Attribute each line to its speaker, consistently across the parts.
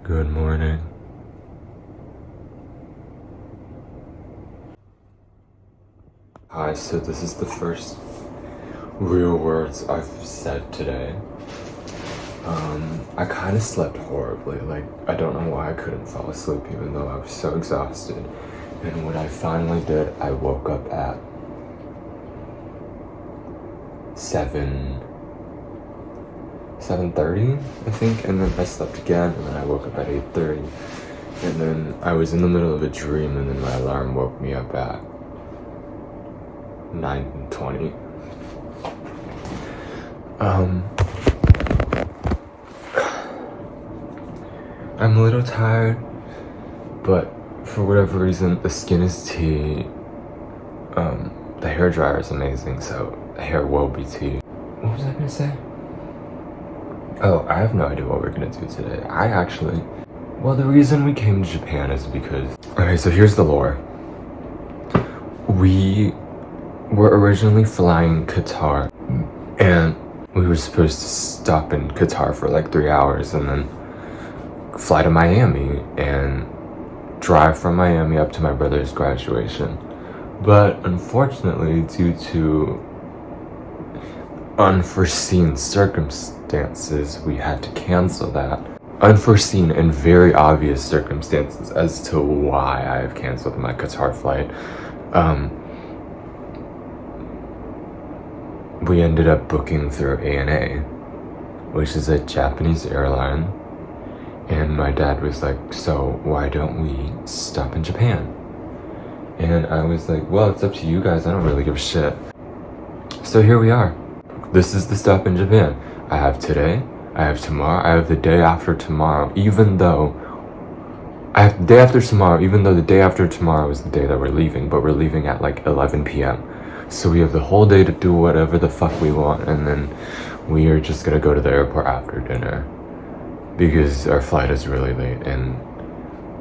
Speaker 1: Good morning. Hi, so this is the first real words I've said today. I kind of slept horribly. I don't know why I couldn't fall asleep even though I was so exhausted. And when I finally did, I woke up at 7:30, I think, and then I slept again, and then I woke up at 8:30. And then I was in the middle of a dream, and then my alarm woke me up at 9:20. I'm a little tired, but for whatever reason, the skin is tea. The hair dryer is amazing, so the hair will be tea. What was I gonna say? Oh, I have no idea what we're gonna do today. The reason we came to Japan is because, okay, so here's the lore. We were originally flying Qatar, and we were supposed to stop in Qatar for like 3 hours and then fly to Miami and drive from Miami up to my brother's graduation. But unfortunately, due to unforeseen circumstances, we had to cancel that. Unforeseen and very obvious circumstances as to why I have canceled my Qatar flight. We ended up booking through ANA, which is a Japanese airline. And my dad was like, so why don't we stop in Japan? And I was like, well, it's up to you guys. I don't really give a shit. So here we are. This is the stop in Japan. I have today, I have tomorrow, I have the day after tomorrow, even though the day after tomorrow is the day that we're leaving, but we're leaving at like 11 p.m. So we have the whole day to do whatever the fuck we want, and then we are just gonna go to the airport after dinner because our flight is really late and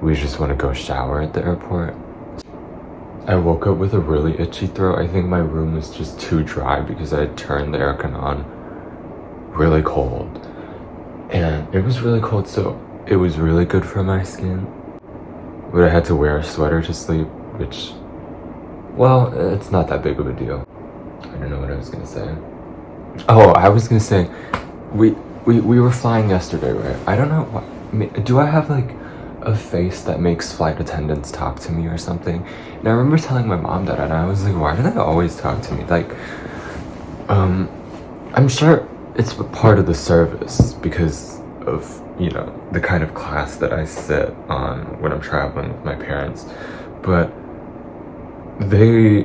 Speaker 1: we just want to go shower at the airport. I woke up with a really itchy throat. I think my room was just too dry because I had turned the aircon on really cold. And it was really cold, so it was really good for my skin. But I had to wear a sweater to sleep, which, well, it's not that big of a deal. I don't know what I was gonna say. Oh, I was gonna say, we were flying yesterday, right? I don't know what, do I have like a face that makes flight attendants talk to me or something? And I remember telling my mom that, and I was like, why do they always talk to me? I'm sure it's part of the service because of, the kind of class that I sit on when I'm traveling with my parents. But I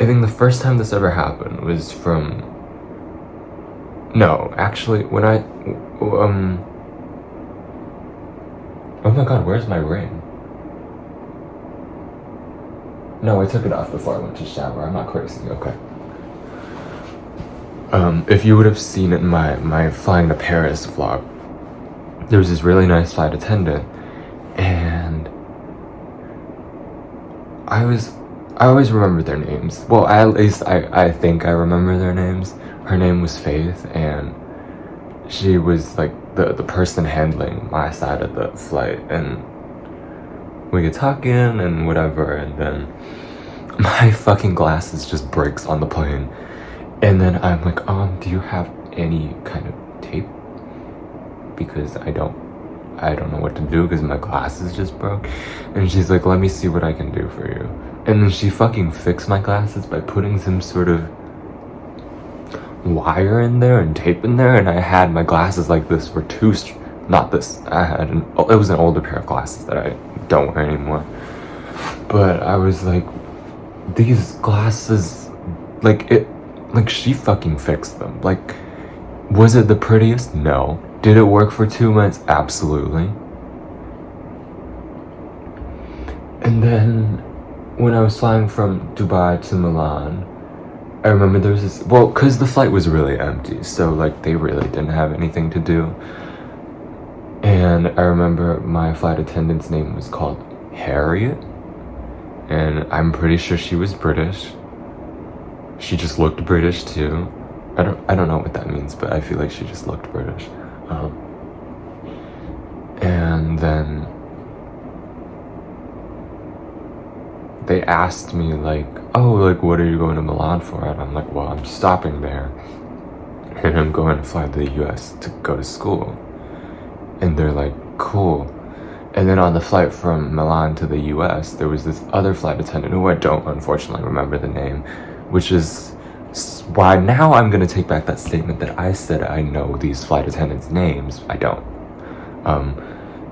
Speaker 1: think the first time this ever happened was when I, oh my god, where's my ring? No, I took it off before I went to shower. I'm not crazy, okay. If you would have seen it in my flying to Paris vlog, there was this really nice flight attendant, and I always remember their names. Well, at least I think I remember their names. Her name was Faith, and she was like the person handling my side of the flight, and we get talking and whatever, and then my fucking glasses just breaks on the plane, and then I'm like, do you have any kind of tape? Because I don't know what to do because my glasses just broke. And she's like, let me see what I can do for you. And then she fucking fixed my glasses by putting some sort of wire in there and tape in there, and I had my glasses like this for it was an older pair of glasses that I don't wear anymore. But I was like, these glasses, she fucking fixed them. Like, was it the prettiest? No. Did it work for 2 months? Absolutely. And then when I was flying from Dubai to Milan, I remember there was this, because the flight was really empty, so like they really didn't have anything to do. And I remember my flight attendant's name was called Harriet, and I'm pretty sure she was British. She just looked British too. I don't know what that means, but I feel like she just looked British. And And then they asked me like, oh, like, what are you going to Milan for? And I'm like, well, I'm stopping there and I'm going to fly to the US to go to school. And they're like, cool. And then on the flight from Milan to the US, there was this other flight attendant who I don't unfortunately remember the name, which is why now I'm gonna take back that statement that I said I know these flight attendants' names. I don't.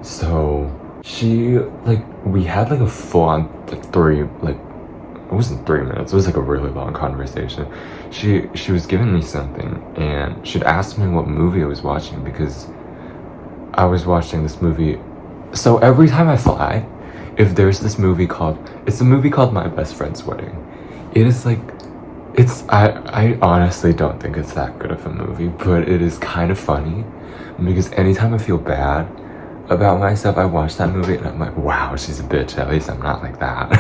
Speaker 1: So she, like, we had like a full-on like it wasn't 3 minutes, it was like a really long conversation. She was giving me something and she'd asked me what movie I was watching because I was watching this movie. So every time I fly, if there's this movie it's a movie called My Best Friend's Wedding. It is like, I honestly don't think it's that good of a movie, but it is kind of funny because anytime I feel bad about myself, I watch that movie and I'm like, wow, she's a bitch, at least I'm not like that.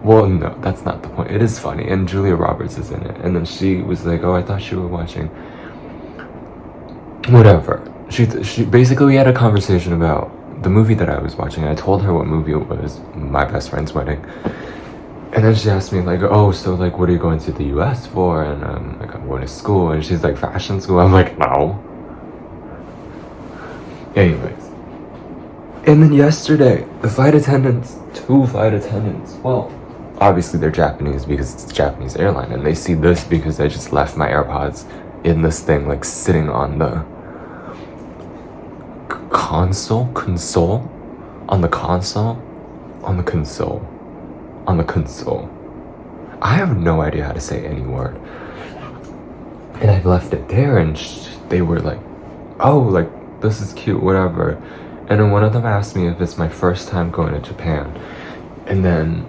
Speaker 1: Well, no, that's not the point. It is funny, and Julia Roberts is in it. And then she was like, oh, I thought you were watching whatever. She basically, we had a conversation about the movie that I was watching. I told her what movie it was, My Best Friend's Wedding. And then she asked me like, oh, so like, what are you going to the US for? And I'm like, I'm going to school. And she's like, fashion school? I'm like, no. Anyways. And then yesterday, two flight attendants, well, obviously they're Japanese because it's a Japanese airline. And they see this because I just left my AirPods in this thing, like sitting on the console. I have no idea how to say any word. And I left it there and they were like, oh, like, this is cute, whatever. And then one of them asked me if it's my first time going to Japan. And then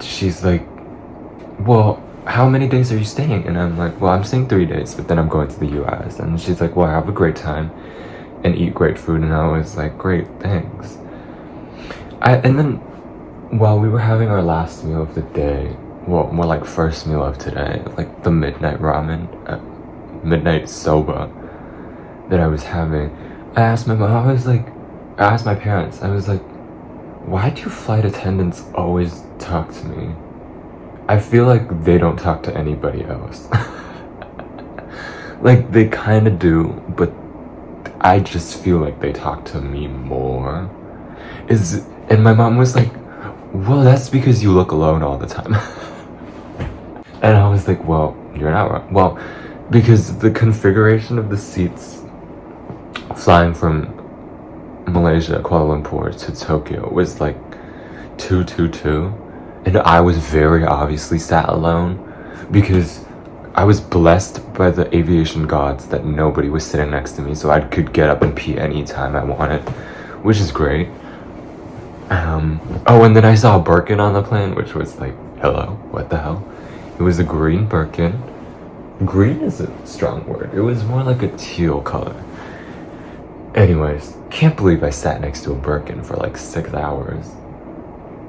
Speaker 1: she's like, well, how many days are you staying? And I'm like, well, I'm staying 3 days, but then I'm going to the US. And she's like, well, have a great time and eat great food. And I was like, great, thanks. And then while we were having our last meal of the day, well, more like first meal of today, like the midnight ramen, midnight soba that I was having, I asked my mom, I asked my parents, I was like, why do flight attendants always talk to me? I feel like they don't talk to anybody else. Like, they kind of do, but I just feel like they talk to me more. And my mom was like, well, that's because you look alone all the time. And I was like, well, you're not wrong. Well, because the configuration of the seats flying from Malaysia, Kuala Lumpur to Tokyo was like 222. And I was very obviously sat alone because I was blessed by the aviation gods that nobody was sitting next to me, so I could get up and pee anytime I wanted, which is great. Oh, and then I saw a Birkin on the plane, which was like, hello, what the hell? It was a green Birkin. Green is a strong word. It was more like a teal color. Anyways, can't believe I sat next to a Birkin for like 6 hours.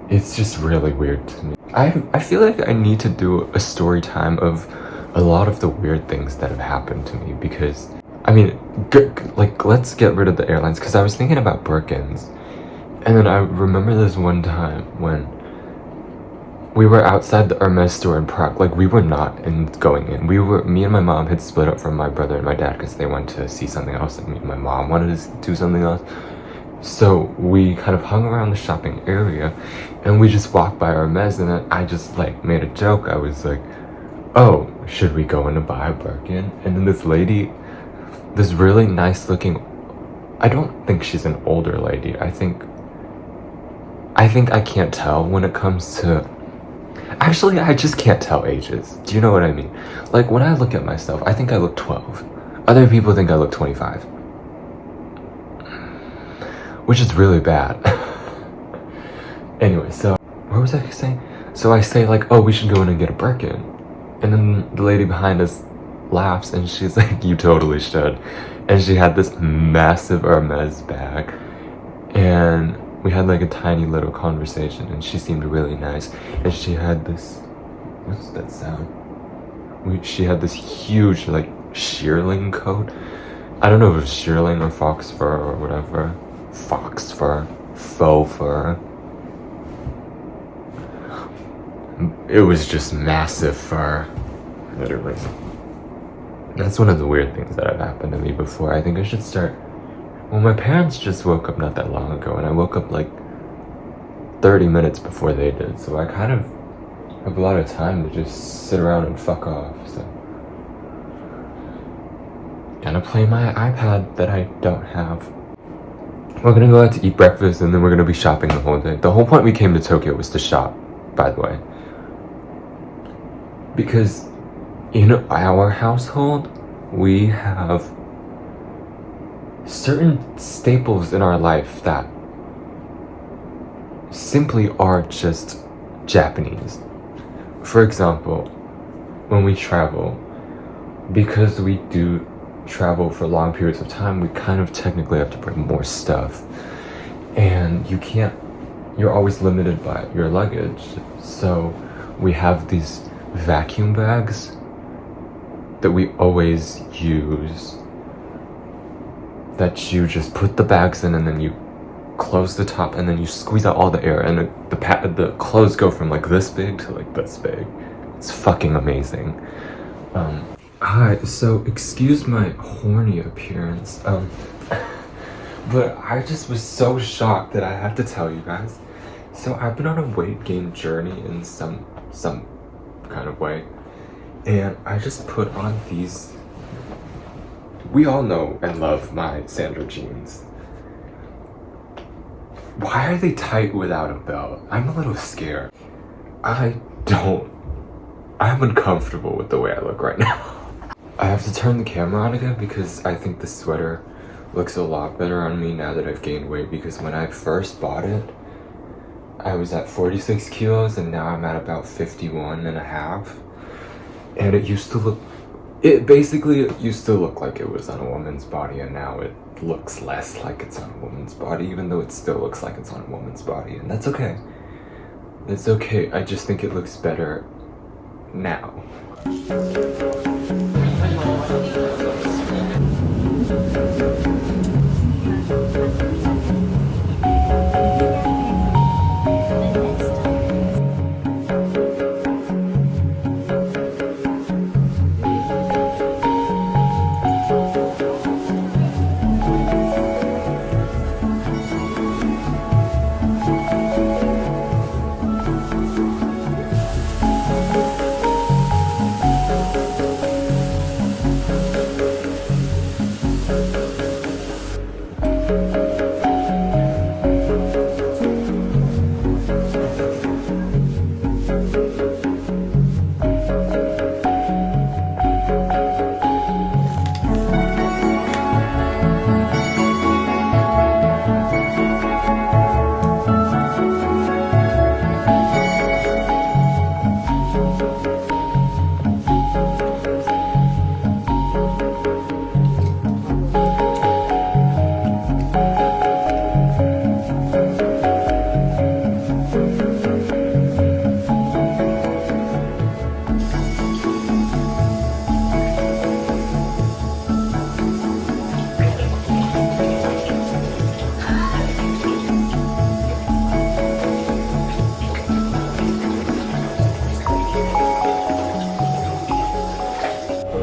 Speaker 1: It's just really weird to me. I feel like I need to do a story time of a lot of the weird things that have happened to me because, I mean, like, let's get rid of the airlines because I was thinking about Birkins. And then I remember this one time when we were outside the Hermes store in Prague. Like, we were not going in. Me and my mom had split up from my brother and my dad because they went to see something else and me and my mom wanted to do something else. So we kind of hung around the shopping area and we just walked by Hermes and then I just like made a joke. I was like, oh, should we go in to buy a Birkin? And then this lady, this really nice looking, I don't think she's an older lady. I think I can't tell when it comes to, actually I just can't tell ages. Do you know what I mean? Like, when I look at myself, I think I look 12. Other people think I look 25. Which is really bad. Anyway, so, what was I saying? So I say like, oh, we should go in and get a Birkin. And then the lady behind us laughs and she's like, you totally should. And she had this massive Hermes bag. And we had like a tiny little conversation and she seemed really nice. And she had this, what's that sound? She had this huge like shearling coat. I don't know if it was shearling or fox fur or whatever. Fox fur. Faux fur. It was just massive fur. Literally. That's one of the weird things that have happened to me before. I think I should start... Well, my parents just woke up not that long ago, and I woke up like 30 minutes before they did, so I kind of have a lot of time to just sit around and fuck off, so... Gonna play my iPad that I don't have. We're gonna go out to eat breakfast, and then we're gonna be shopping the whole day. The whole point we came to Tokyo was to shop, by the way. Because in our household, we have certain staples in our life that simply are just Japanese. For example, when we travel, because we do travel for long periods of time, we kind of technically have to bring more stuff. And you're always limited by your luggage. So we have these vacuum bags that we always use, that you just put the bags in and then you close the top and then you squeeze out all the air, and the clothes go from like this big to like this big. It's fucking amazing. Hi, so excuse my horny appearance, but I just was so shocked that I had to tell you guys. So I've been on a weight gain journey in some kind of way, and I just put on these... We all know and love my Sandro jeans. Why are they tight without a belt? I'm a little scared. I'm uncomfortable with the way I look right now. I have to turn the camera on again because I think the sweater looks a lot better on me now that I've gained weight, because when I first bought it, I was at 46 kilos and now I'm at about 51 and a half. And it used to look like it was on a woman's body, and now it looks less like it's on a woman's body, even though it still looks like it's on a woman's body, and that's okay. It's okay, I just think it looks better now.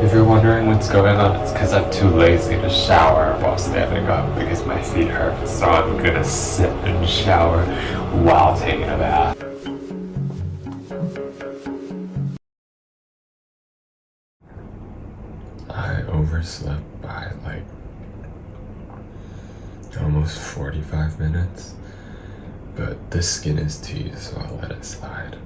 Speaker 1: If you're wondering what's going on, it's because I'm too lazy to shower while standing up because my feet hurt. So I'm gonna sit and shower while taking a bath. I overslept by like almost 45 minutes, but the skin is tea, so I'll let it slide.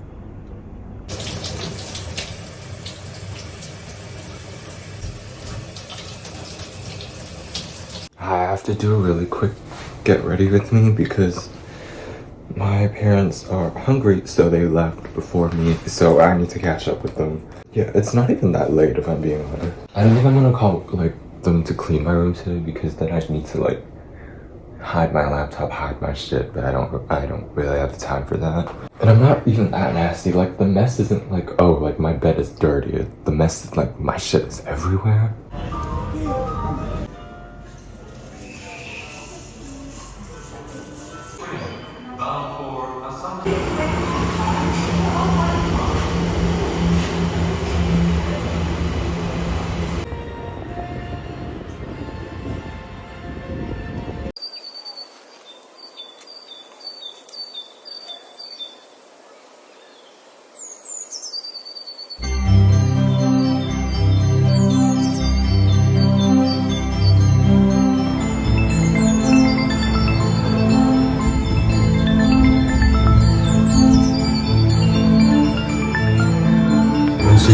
Speaker 1: I have to do a really quick get ready with me because my parents are hungry, so they left before me, so I need to catch up with them. Yeah, it's not even that late if I'm being honest. I don't think I'm gonna call like them to clean my room today because then I need to like hide my laptop, hide my shit, but I don't really have the time for that. And I'm not even that nasty. Like the mess isn't like, oh, like my bed is dirty. The mess is like my shit is everywhere.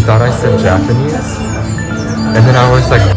Speaker 1: thought I said Japanese, and then I was like,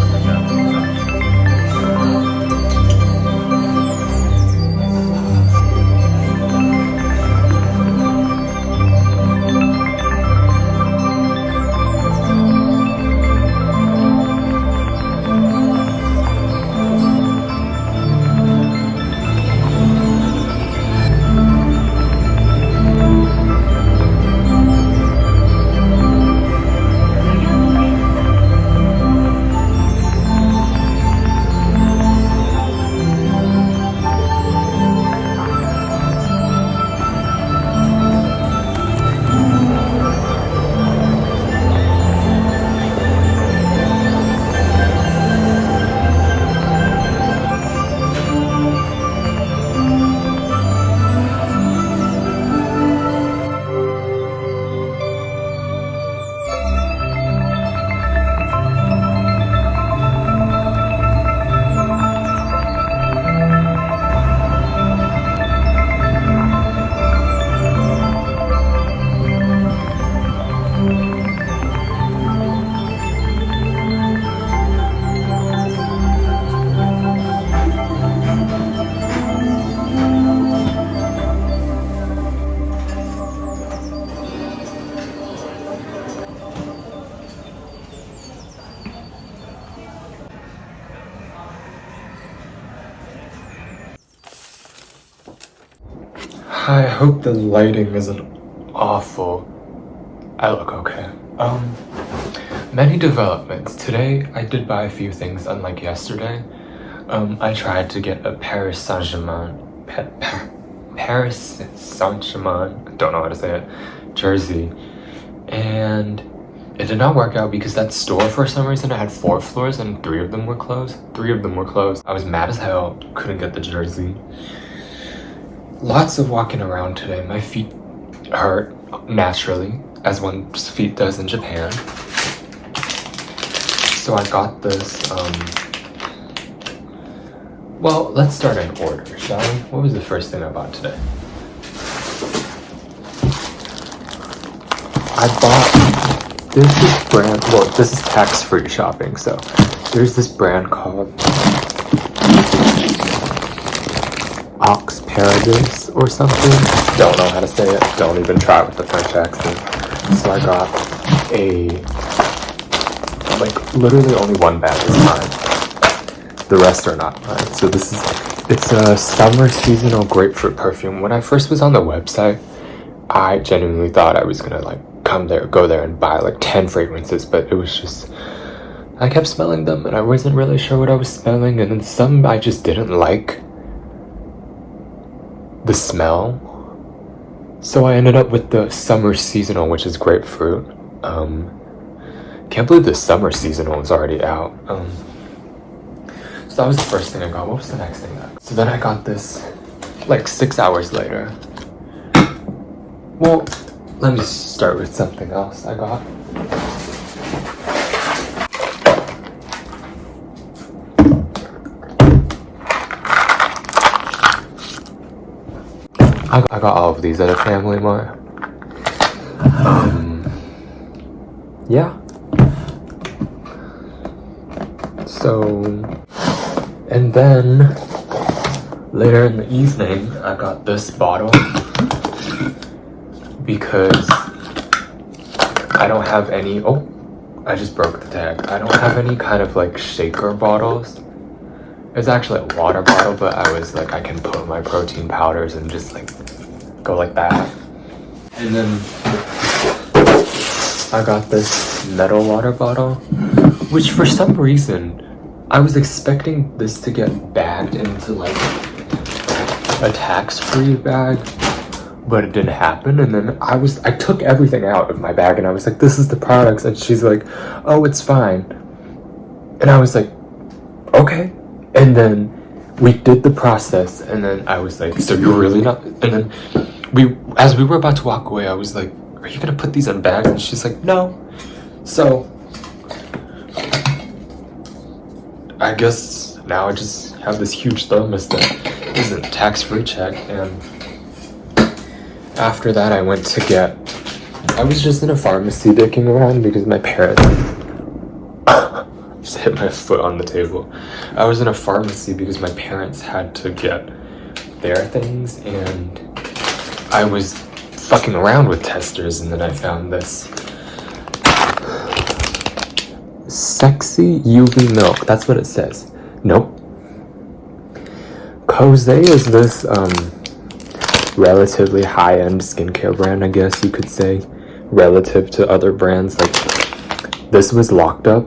Speaker 1: I hope the lighting isn't awful. I look okay. Many developments. Today, I did buy a few things, unlike yesterday. I tried to get a Paris Saint-Germain, Paris Saint-Germain, don't know how to say it, jersey. And it did not work out because that store, for some reason, it had 4 floors and 3 of them were closed. 3 of them were closed. I was mad as hell, couldn't get the jersey. Lots of walking around today. My feet hurt naturally, as one's feet does in Japan. So I got this, well, let's start in order, shall we? What was the first thing I bought today? I bought, there's this brand, well, this is tax-free shopping, so there's this brand called Oxparadis or something. Don't know how to say it. Don't even try with the French accent. So I got a, like, literally only one bag is mine. The rest are not mine. So this is, it's a summer seasonal grapefruit perfume. When I first was on the website, I genuinely thought I was gonna like go there and buy like 10 fragrances, but it was just, I kept smelling them and I wasn't really sure what I was smelling, and then some I just didn't like the smell, so I ended up with the summer seasonal, which is grapefruit. Can't believe the summer seasonal is already out. So that was the first thing I got. What was the next thing I got? So then I got this like 6 hours later. Well, let me start with something else I got. I got all of these at a Family Mart. Yeah. So, and then later in the evening, I got this bottle because I don't have any, oh, I just broke the tag. I don't have any kind of like shaker bottles. It's actually a water bottle, but I was like, I can put my protein powders and just like go like that. And then I got this metal water bottle, which for some reason I was expecting this to get bagged into like a tax-free bag, but it didn't happen. And then I took everything out of my bag and I was like, this is the products, and she's like, oh, it's fine. And I was like, okay. And then we did the process, and then I was like, so you're really not? And then as we were about to walk away, I was like, are you gonna put these in bags? And she's like, no. So I guess now I just have this huge thermos that isn't tax-free check. And after that, I went to get I was just in a pharmacy dicking around because my parents just hit my foot on the table. I was in a pharmacy because my parents had to get their things, and I was fucking around with testers, and then I found this sexy UV milk. That's what it says. Nope. Kose is this relatively high-end skincare brand, I guess you could say, relative to other brands. Like, this was locked up,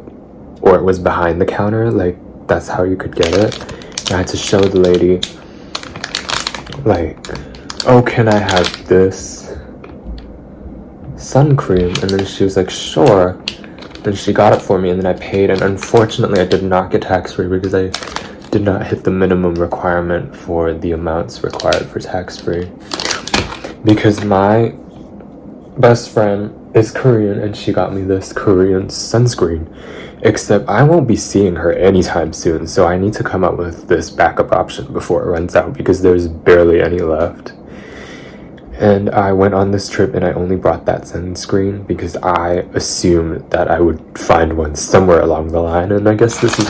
Speaker 1: or it was behind the counter. Like, that's how you could get it. And I had to show the lady, like, oh, can I have this sun cream? And then she was like, sure. Then she got it for me, and then I paid, and unfortunately I did not get tax-free because I did not hit the minimum requirement for the amounts required for tax-free. Because my best friend is Korean, and she got me this Korean sunscreen. Except I won't be seeing her anytime soon, so I need to come up with this backup option before it runs out because there's barely any left. And I went on this trip and I only brought that sunscreen because I assumed that I would find one somewhere along the line, and I guess this is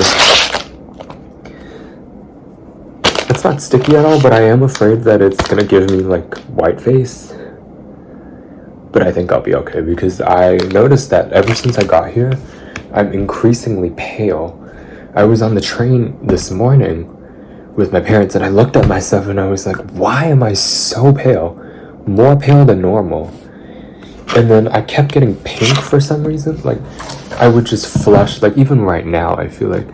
Speaker 1: it's not sticky at all, but I am afraid that it's gonna give me like white face. But I think I'll be okay because I noticed that ever since I got here, I'm increasingly pale. I was on the train this morning with my parents and I looked at myself and I was like, why am I so pale? More pale than normal. And then I kept getting pink for some reason. Like, I would just flush. Like, even right now, I feel like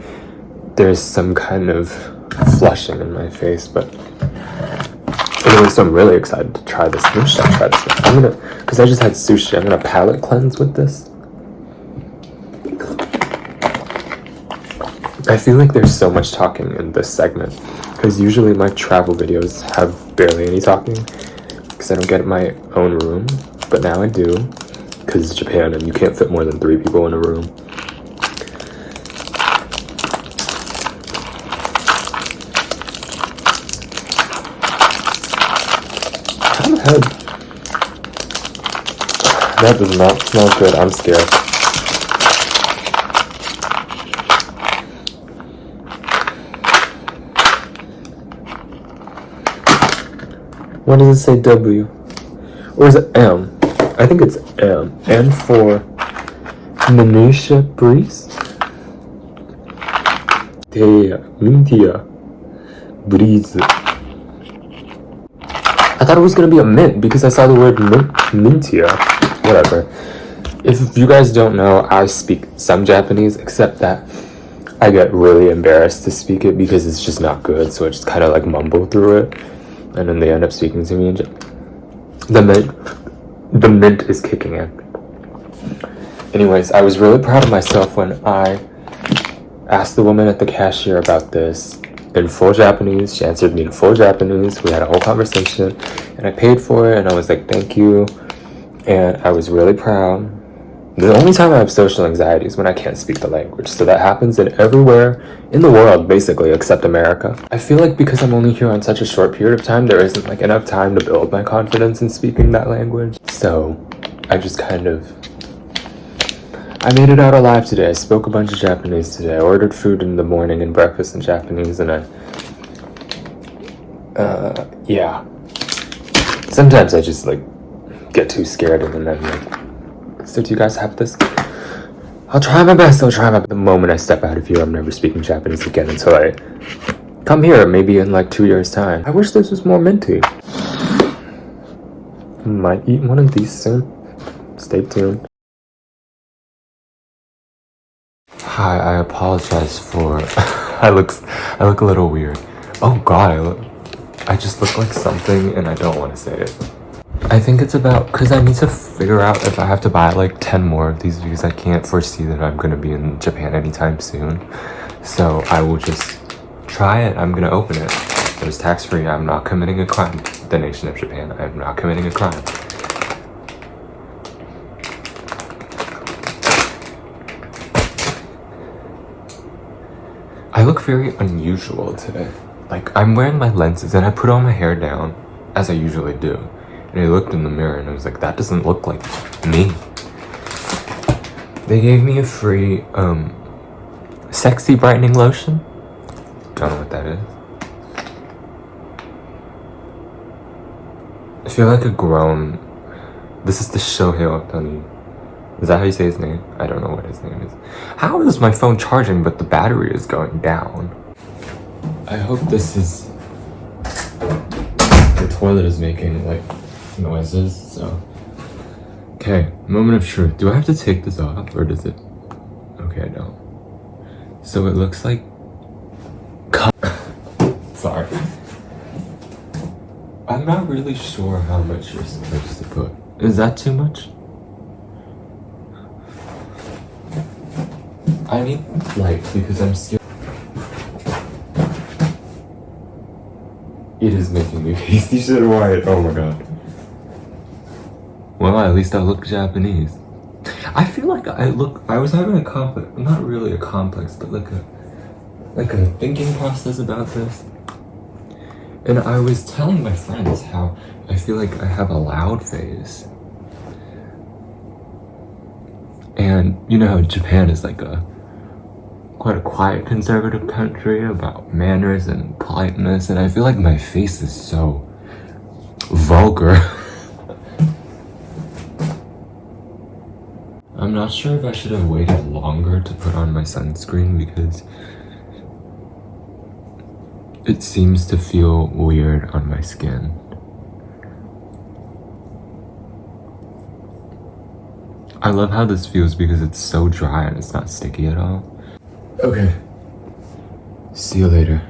Speaker 1: there's some kind of flushing in my face. But anyway, so I'm really excited to try this. When should I try this? I'm gonna, because I just had sushi, I'm gonna palate cleanse with this. I feel like there's so much talking in this segment because usually my travel videos have barely any talking because I don't get my own room, but now I do because it's Japan and you can't fit more than 3 people in a room. How the heck? That does not smell good. I'm scared. What does it say W? Or is it M? I think it's M. N for Minutia Breeze. Mintia Breeze. I thought it was gonna be a mint because I saw the word mintia. Whatever. If you guys don't know, I speak some Japanese, except that I get really embarrassed to speak it because it's just not good, so I just kind of like mumble through it. And then they end up speaking to me in the mint is kicking in. Anyways, I was really proud of myself when I asked the woman at the cashier about this in full Japanese. She answered me in full Japanese. We had a whole conversation and I paid for it and I was like, thank you. And I was really proud. The only time I have social anxiety is when I can't speak the language. So that happens in everywhere in the world, basically, except America. I feel like because I'm only here on such a short period of time, there isn't like enough time to build my confidence in speaking that language. So I just kind of, I made it out alive today. I spoke a bunch of Japanese today. I ordered food in the morning and breakfast in Japanese, and yeah. Sometimes I just like get too scared and then I'm like, so do you guys have this? I'll try my best. The moment I step out of here, I'm never speaking Japanese again until I come here, maybe in like 2 years' time. I wish this was more minty. Might eat one of these soon. Stay tuned. Hi, I apologize for I look a little weird. Oh god, I just look like something and I don't want to say it. I think it's about, because I need to figure out if I have to buy like 10 more of these because I can't foresee that I'm going to be in Japan anytime soon. So I will just try it. I'm going to open it. There's tax-free. I'm not committing a crime. The nation of Japan. I'm not committing a crime. I look very unusual today. Like, I'm wearing my lenses and I put all my hair down as I usually do. And I looked in the mirror and I was like, that doesn't look like me. They gave me a free sexy brightening lotion. Don't know what that is. I feel like a grown... This is the Shohei Ohtani. Is that how you say his name? I don't know what his name is. How is my phone charging but the battery is going down? I hope this is... The toilet is making like noises, so... Okay, moment of truth. Do I have to take this off or does it... Okay, I don't. So it looks like... Sorry. I'm not really sure how much you're supposed to put. Is that too much? I need light because I'm scared. It is making me pasty shit white. Oh my god. Well, at least I look Japanese. I feel like I was having a complex, not really a complex, but like a thinking process about this. And I was telling my friends how I feel like I have a loud face. And you know how Japan is like quite a quiet conservative country about manners and politeness, and I feel like my face is so vulgar. I'm not sure if I should have waited longer to put on my sunscreen because it seems to feel weird on my skin. I love how this feels because it's so dry and it's not sticky at all. Okay. See you later.